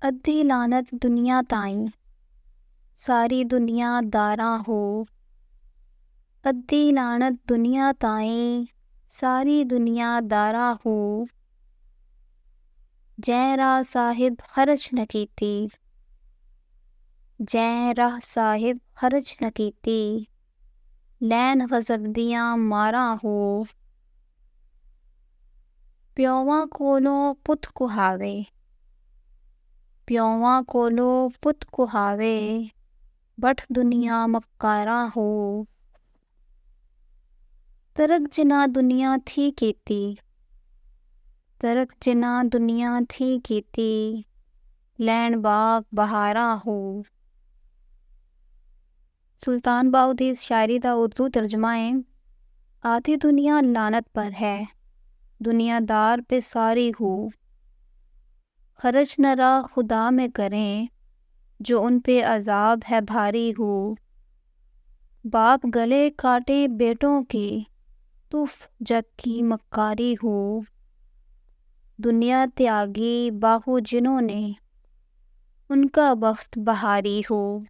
अद्धी लानत दुनिया ताईं, सारी दुनिया दारां हो। अद्धी लानत दुनिया ताईं, सारी दुनिया दारां हो। जै राह साहिब हरज न कीती, जै राह साहिब हरज न कीती, लैन गज़ब दियां मारां हो। प्योवां कोलों पुत कुहावे, प्योवां कोलों पुत कुहावे, बठ दुनिया मक्कारां हो। तरक जिन्ना दुनिया थी कीती, तरक जिन्ना दुनिया थी कीती, लैन बाग बहारां हो। सुल्तान बाहू दी इस शायरी दा उर्दू तर्जमा है। आधी दुनिया लानत पर है, दुनियादार पे सारी हो। खर्च न राह खुदा में करें, जो उन पे अजाब है भारी हो। बाप गले काटे बेटों के, तुफ जग की मक्कारी हो। दुनिया त्यागी बाहू जिन्होंने, उनका बख्त बहारी हो।